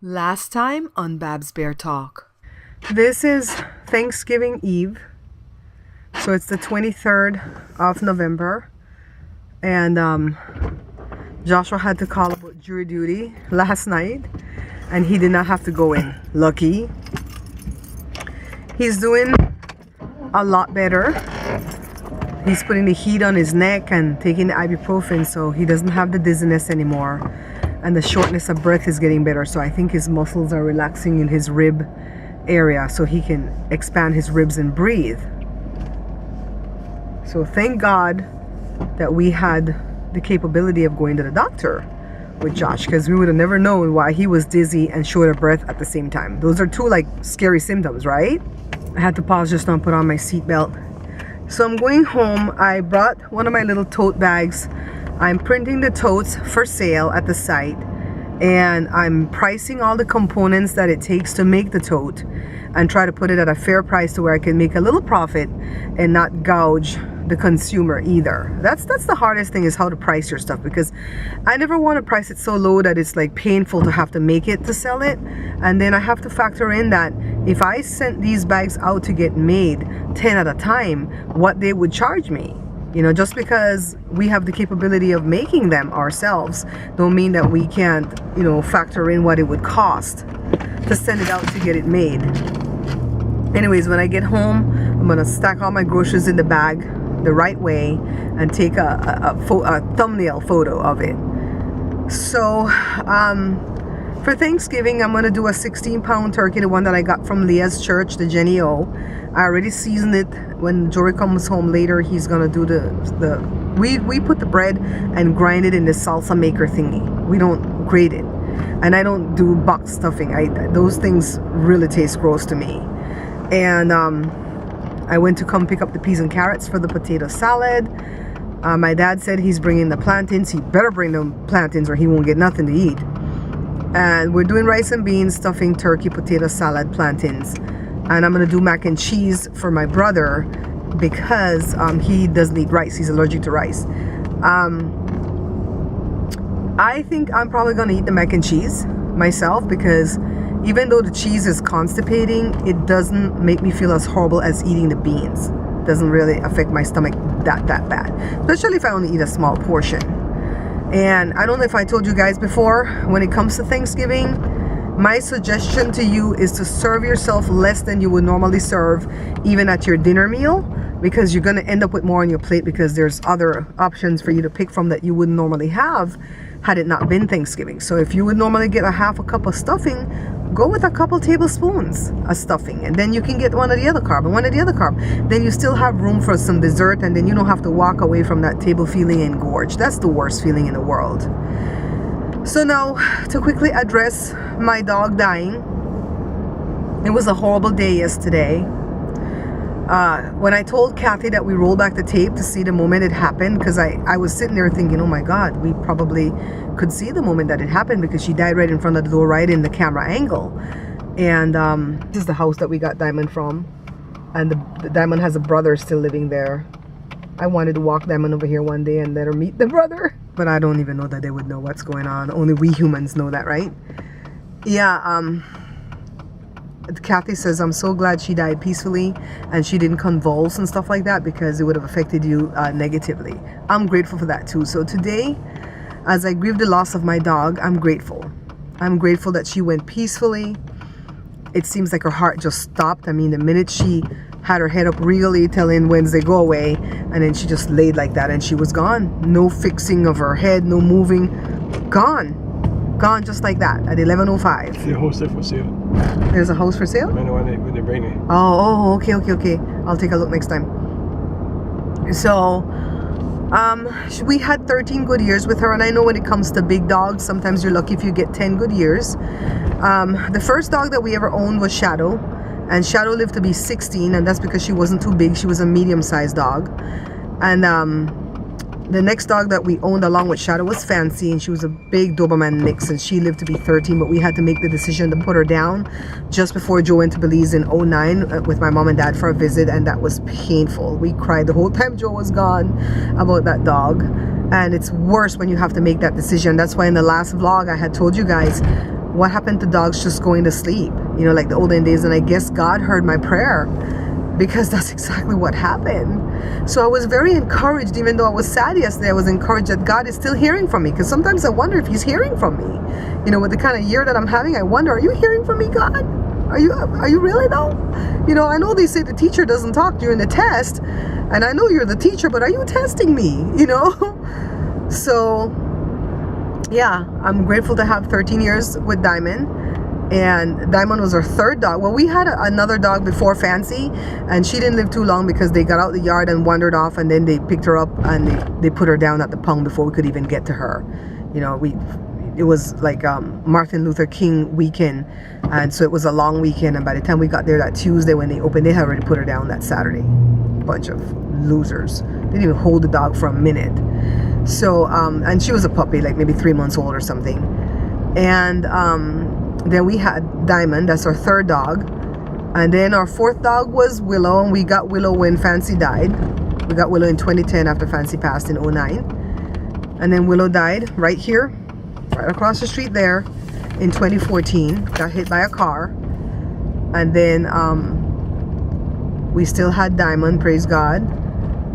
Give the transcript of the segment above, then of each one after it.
Last time on Babs Bear Talk. This is Thanksgiving Eve. So it's the 23rd of November. And Joshua had to call about jury duty last night. And he did not have to go in. Lucky. He's doing a lot better. He's putting the heat on his neck and taking the ibuprofen so he doesn't have the dizziness anymore. And the shortness of breath is getting better, so I think his muscles are relaxing in his rib area so he can expand his ribs and breathe. So thank God that we had the capability of going to the doctor with Josh, because we would have never known why he was dizzy and short of breath at the same time. Those are two like scary symptoms, right? I had to pause just now and put on my seatbelt. So I'm going home. I brought one of my little tote bags. I'm printing the totes for sale at the site, and I'm pricing all the components that it takes to make the tote and try to put it at a fair price to where I can make a little profit and not gouge the consumer either. That's the hardest thing, is how to price your stuff, because I never want to price it so low that it's like painful to have to make it to sell it. And then I have to factor in that if I sent these bags out to get made 10 at a time, what they would charge me. You know, just because we have the capability of making them ourselves don't mean that we can't, you know, factor in what it would cost to send it out to get it made. Anyways, when I get home, I'm gonna stack all my groceries in the bag the right way and take a thumbnail photo of it. So for Thanksgiving, I'm gonna do a 16-pound turkey, the one that I got from Leah's church, the Jenny O. I already seasoned it. When Jory comes home later, he's gonna do we put the bread and grind it in the salsa maker thingy. We don't grate it, and I don't do box stuffing. Those things really taste gross to me. And I went to come pick up the peas and carrots for the potato salad. My dad said he's bringing the plantains. He better bring the plantains or he won't get nothing to eat. And we're doing rice and beans, stuffing, turkey, potato salad, plantains. And I'm gonna do mac and cheese for my brother because he doesn't eat rice. He's allergic to rice. I think I'm probably gonna eat the mac and cheese myself, because even though the cheese is constipating, it doesn't make me feel as horrible as eating the beans. It doesn't really affect my stomach that bad, especially if I only eat a small portion. And I don't know if I told you guys before, when it comes to Thanksgiving, my suggestion to you is to serve yourself less than you would normally serve even at your dinner meal, because you're going to end up with more on your plate, because there's other options for you to pick from that you wouldn't normally have had it not been Thanksgiving. So if you would normally get a half a cup of stuffing, go with a couple tablespoons of stuffing, and then you can get one of the other carb and one of the other carb. Then you still have room for some dessert, and then you don't have to walk away from that table feeling engorged. That's the worst feeling in the world. So now, to quickly address my dog dying, it was a horrible day yesterday. When I told Kathy that we rolled back the tape to see the moment it happened, because I was sitting there thinking, oh my God, we probably could see the moment that it happened, because she died right in front of the door, right in the camera angle. And this is the house that we got Diamond from, and the Diamond has a brother still living there. I wanted to walk Diamond over here one day and let her meet the brother, but I don't even know that they would know what's going on. Only we humans know that, right? Yeah, Kathy says, I'm so glad she died peacefully and she didn't convulse and stuff like that, because it would have affected you negatively. I'm grateful for that too. So today, as I grieve the loss of my dog, I'm grateful. I'm grateful that she went peacefully. It seems like her heart just stopped. I mean, the minute she had her head up, really telling Wednesday go away, and then she just laid like that and she was gone. No fixing of her head, no moving, gone just like that at 11:05. The house there for sale. There's a house for sale? I know when they bring it. Oh, okay. I'll take a look next time. So we had 13 good years with her, and I know when it comes to big dogs, sometimes you're lucky if you get 10 good years. The first dog that we ever owned was Shadow, and Shadow lived to be 16, and that's because she wasn't too big. She was a medium-sized dog. And the next dog that we owned along with Shadow was Fancy, and she was a big Doberman mix, and she lived to be 13, but we had to make the decision to put her down just before Joe went to Belize in 09 with my mom and dad for a visit, and that was painful. We cried the whole time Joe was gone about that dog, and it's worse when you have to make that decision. That's why in the last vlog I had told you guys, what happened to dogs just going to sleep? You know, like the olden days. And I guess God heard my prayer, because that's exactly what happened. So I was very encouraged, even though I was sad yesterday. I was encouraged that God is still hearing from me, because sometimes I wonder if he's hearing from me. You know, with the kind of year that I'm having, I wonder, are you hearing from me, God? Are you really though? You know, I know they say the teacher doesn't talk during the test, and I know you're the teacher, but are you testing me? You know? So yeah, I'm grateful to have 13 years with Diamond. And Diamond was our third dog. Well, we had another dog before, Fancy, and she didn't live too long because they got out the yard and wandered off, and then they picked her up and they put her down at the pung before we could even get to her. You know, it was like Martin Luther King weekend, and so it was a long weekend, and by the time we got there that Tuesday when they opened, they had already put her down that Saturday. Bunch of losers. They didn't even hold the dog for a minute. So and she was a puppy, like maybe 3 months old or something. And then we had Diamond, that's our third dog. And then our fourth dog was Willow, and we got Willow when Fancy died. We got Willow in 2010 after Fancy passed in 2009. And then Willow died right here, right across the street there in 2014. Got hit by a car. And then we still had Diamond, praise God.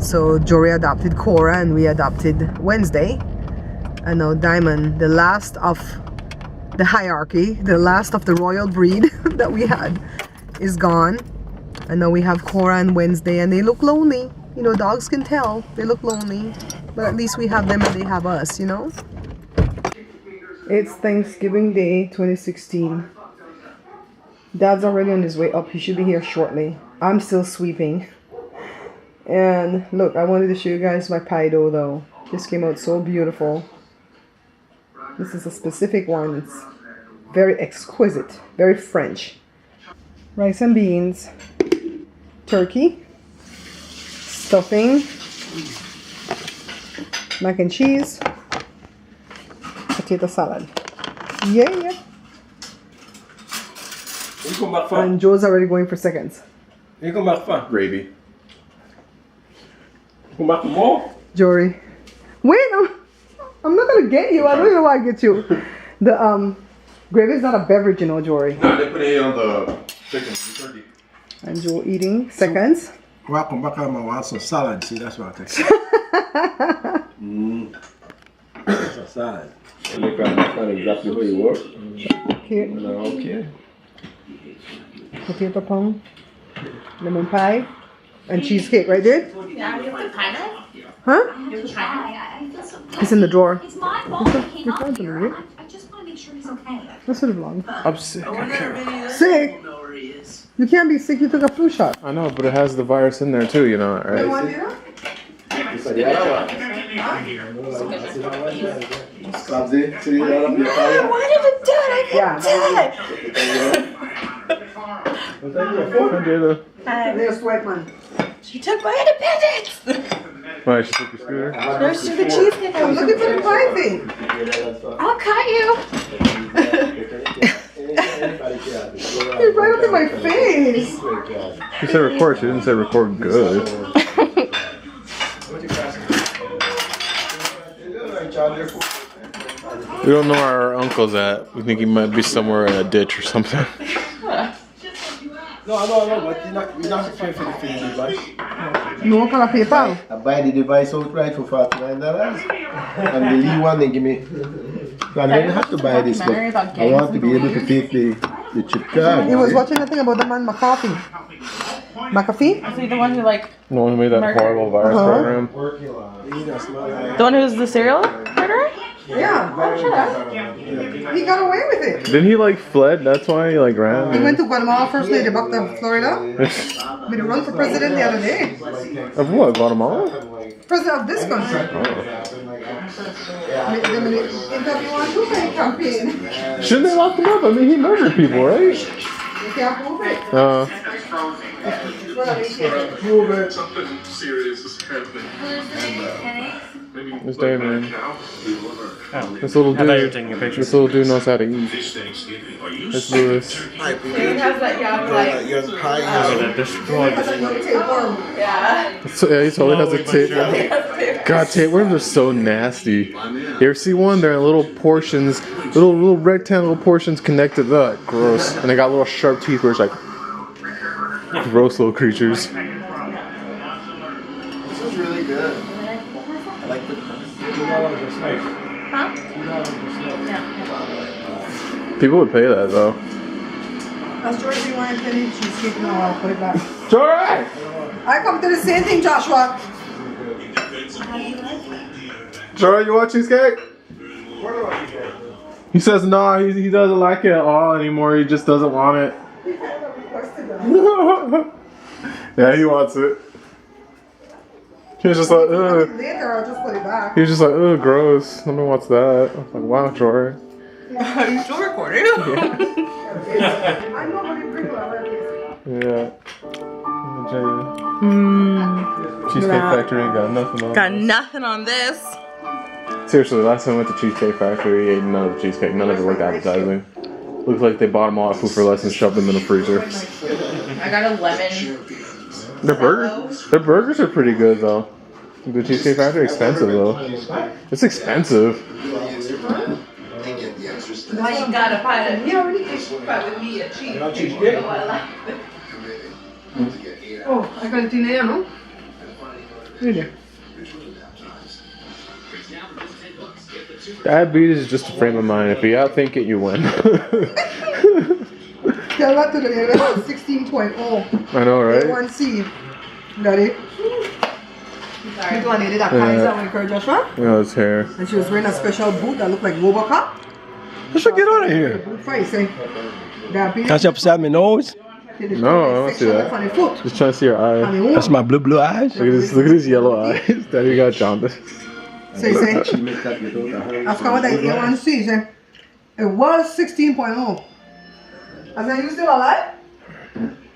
So Jory adopted Cora, and we adopted Wednesday. And now Diamond, the last of the hierarchy, the last of the royal breed that we had, is gone. And now we have Cora and Wednesday, and they look lonely. You know, dogs can tell they look lonely, but at least we have them and they have us, you know. It's Thanksgiving Day 2016. Dad's already on his way up. He should be here shortly. I'm still sweeping. And look, I wanted to show you guys my pie dough though. This came out so beautiful. This is a specific one. It's very exquisite, very French. Rice and beans, turkey, stuffing, mac and cheese, potato salad. Yeah. You come back for? And Joe's already going for seconds. You come back for? Gravy. Come back for more? Jory. Wait, I'm not gonna get you. I don't even want to get you. The gravy is not a beverage, you know, Jory. No, they put it on the chicken, the turkey. And Joe eating seconds. Welcome back. I want some salad. See, that's what I take. Some salad. You find exactly where you work. Okay. Okay. Potato pong, lemon pie, and cheesecake, right there? Yeah, you have the pie knife? Huh? You have the pie knife? It's in the drawer. It's my fault he came You're up fine, here. Marie. I just want to make sure he's okay. That's sort of long. I'm sick. I can't. Sick? You can't be sick. You took a flu shot. I know, but it has the virus in there too, you know, You right? want dinner? Why did it do it? I can't do it. There's sweat, man. She took my independence. Why, she took your scooter? No, she took the cheesecake. I'm looking for the pie thing. I'll cut you. It's right up in my face. She said record, she didn't say record good. We don't know where our uncle's at. We think he might be somewhere in a ditch or something. No, but you're not paying for the device. No, for the PayPal. I buy the device outright for $49. And the Lee one they give me. So I don't have to buy this, but I want to be able to take the chip card. He was watching the thing about the man McAfee. McAfee? Is he the one who The one who made that horrible virus program. the one who's the serial murderer? Yeah. He got away with it. Didn't he like fled? That's why he like ran? He went to Guatemala first, made it back to Florida. Made a run for president the other day. Of what? Guatemala? President of this country. Made them an interview on Tuesday campaign. Shouldn't they lock him up? I mean, he murdered people, right? You can't prove it. Something serious is happening. This day, man. This little dude. This little dude knows how to eat. It's Lewis. He has that young, like, yeah. So, yeah, he totally has a tit. God, tapeworms are so nasty. You ever see one? They're in little portions, little rectangle portions connected. Ugh, gross. And they got little sharp teeth where it's like gross little creatures. This is really good. I like the People would pay that though. That's George, you want to finish cheesecake? No, I'll put it back. Alright! I come to the same thing, Joshua. Jordan, you want cheesecake? He says no, he doesn't like it at all anymore. He just doesn't want it. Yeah, he wants it. He was just like, ugh. Later, I'll just put it back. He was just like, ugh, gross. Nobody wants that. I was like, wow, Jordan. Are you still recording? I know, but it's pretty well. Yeah. Cheesecake Factory ain't got nothing on. Got nothing on this. Seriously, last time I went to Cheesecake Factory, he ate none of the cheesecake. None of it worked advertising. Looks like they bought them all at Food for Less and shoved them in the freezer. I got a lemon. Their burgers are pretty good though. The Cheesecake Factory expensive though. It's expensive. Why you gotta fight it? You already fight with me at cheese. Oh, I got it in there, no? Really? Diabetes is just a frame of mind. If you outthink it, you win. Tell that to the 16.0. I know, right? A1C. Got it? You want to eat that Kaiser with her, Joshua? Yeah, his hair. And she was wearing a special boot that looked like Robocop. Joshua, get out of here. Boot face, eh? Diabetes. Can't you upside my nose? No, I don't see that. On the foot. Just trying to see your eye. On the That's my blue eyes. Look at his yellow eyes. Daddy got jaundice. Say. That's what that A1C, eh? It was 16.0. As in, you still alive?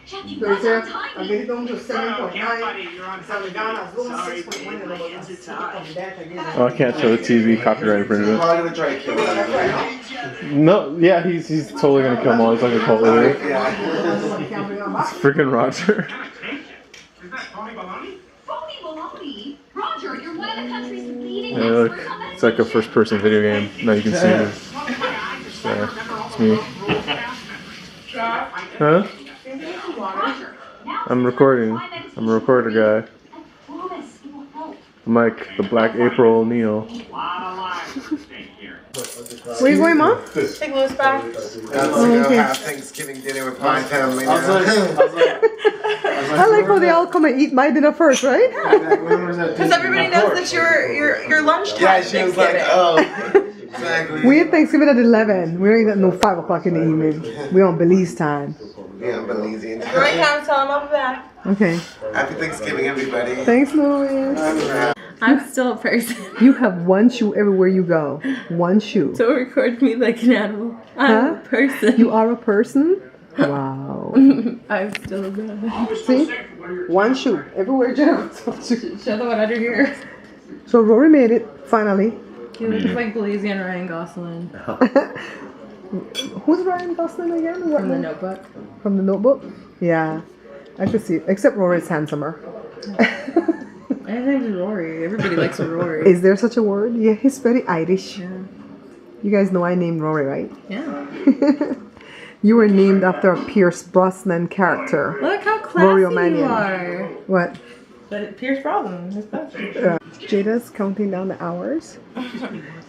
So he said, I get it down to 7.9. So we're down as low as 6.1 and about 6 from that again. Oh, I can't show the TV. Copyright infringement. probably gonna try to kill him. No, yeah, he's totally gonna kill him all. He's like a cult leader. Freaking Roger. Is that Tony Baloney? Phony baloney. Roger, you're one of the country's leading Yeah, look, it's like a first-person video game. Now you can see it. Yeah, it's me. Huh? I'm recording. I'm a recorder guy. I'm like the Black April O'Neil. Where you going, Mom? Take Louis back. Have Thanksgiving dinner with my family. I like how they all come and eat my dinner first, right? Because everybody knows that your lunchtime. Yeah, she was like, oh, exactly. We had Thanksgiving at 11. We don't eat at no 5 o'clock in the evening. We're on Belize time. Yeah, I'm Belizean. Right now, tell him I'll be back. Okay. Happy Thanksgiving, everybody. Thanks, Louis. I'm still a person. You have one shoe everywhere you go. One shoe. Don't record me like an animal. I'm a person. You are a person? Wow. I'm still a guy. See? One shoe. Everywhere you go. Show the one under here. So Rory made it, finally. He looks like Belize and Ryan Gosling. Who's Ryan Gosling again? What From The Notebook. From The Notebook? Yeah. I could see it. Except Rory's handsomer. My name's Rory. Everybody likes a Rory. Is there such a word? Yeah, he's very Irish. Yeah. You guys know I named Rory, right? Yeah. You were named after a Pierce Brosnan character. Look how classy Rory you O'Manion. are. What? But Pierce Brosnan is classy. Jada's counting down the hours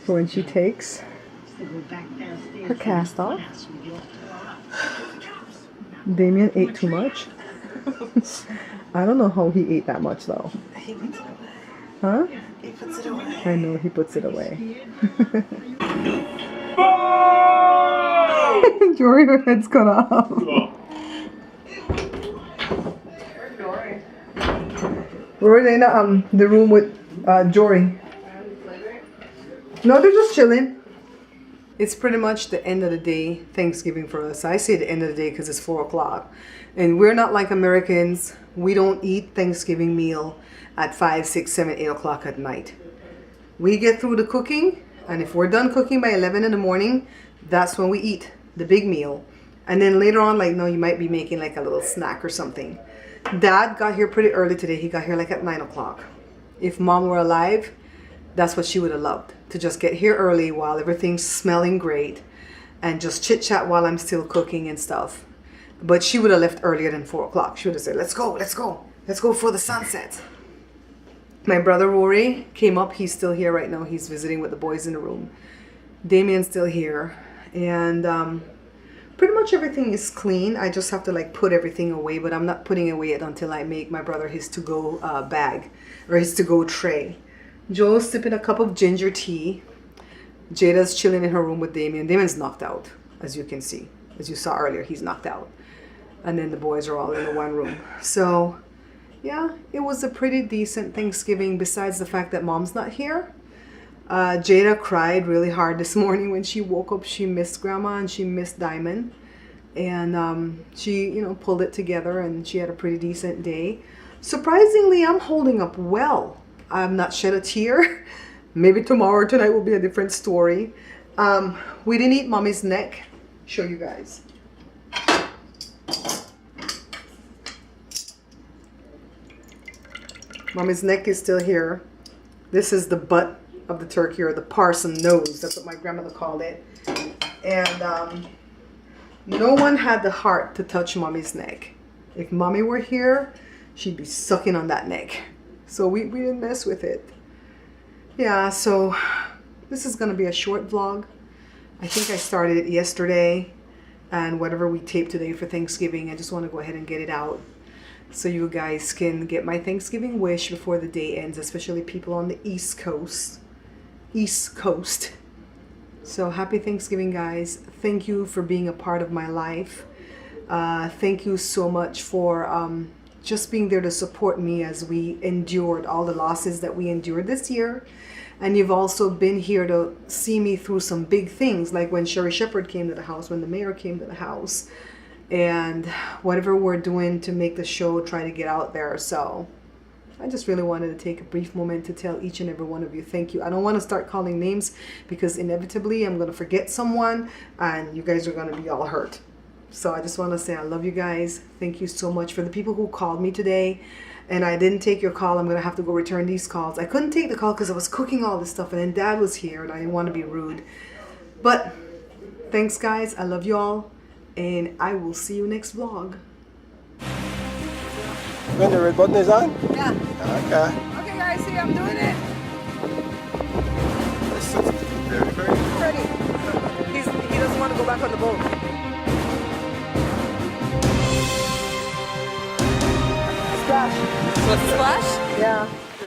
for when she takes her cast off. Damien ate too much. I don't know how he ate that much though. Huh? He puts it away. I know he puts it away. Jory, her head's cut off. Rory's in the room with Jory. No, they're just chilling. It's pretty much the end of the day, Thanksgiving for us. I say the end of the day because it's 4 o'clock. And we're not like Americans. We don't eat Thanksgiving meal at 5, 6, 7, 8 o'clock at night. We get through the cooking, and if we're done cooking by 11 in the morning, that's when we eat the big meal. And then later on, like, no, you might be making like a little snack or something. Dad got here pretty early today. He got here like at 9 o'clock. If Mom were alive, that's what she would have loved. to just get here early while everything's smelling great and just chit chat while I'm still cooking and stuff. But she would have left earlier than 4 o'clock. She would have said, let's go for the sunset. My brother Rory came up. He's still here right now. He's visiting with the boys in the room. Damien's still here. And pretty much everything is clean. I just have to like put everything away, but I'm not putting away it until I make my brother his to-go bag or his to-go tray. Joe's sipping a cup of ginger tea. Jada's chilling in her room with Damien. Damien's knocked out, as you can see. As you saw earlier, he's knocked out. And then the boys are all in the one room. So, yeah, it was a pretty decent Thanksgiving besides the fact that Mom's not here. Jada cried really hard this morning when she woke up. She missed Grandma and she missed Diamond. And she, you know, pulled it together and she had a pretty decent day. Surprisingly, I'm holding up well. I've not shed a tear. Maybe tomorrow or tonight will be a different story. We didn't eat Mommy's neck. Show you guys. Mommy's neck is still here. This is the butt of the turkey, or the parson nose. That's what my grandmother called it. And no one had the heart to touch Mommy's neck. If Mommy were here, she'd be sucking on that neck. So we didn't mess with it. Yeah, so this is going to be a short vlog. I think I started it yesterday. And whatever we taped today for Thanksgiving, I just want to go ahead and get it out so you guys can get my Thanksgiving wish before the day ends, especially people on the East Coast. So happy Thanksgiving, guys. Thank you for being a part of my life. Thank you so much for just being there to support me as we endured all the losses that we endured this year. And you've also been here to see me through some big things, like when Sherry Shepherd came to the house, when the mayor came to the house, and whatever we're doing to make the show try to get out there. So I just really wanted to take a brief moment to tell each and every one of you thank you. I don't want to start calling names because inevitably I'm going to forget someone and you guys are going to be all hurt. So I just want to say I love you guys. Thank you so much. For the people who called me today and I didn't take your call, I'm going to have to go return these calls. I couldn't take the call because I was cooking all this stuff and then Dad was here and I didn't want to be rude. But thanks, guys. I love you all and I will see you next vlog. When the red button is on? Yeah. Okay. Okay, guys. See, I'm doing it.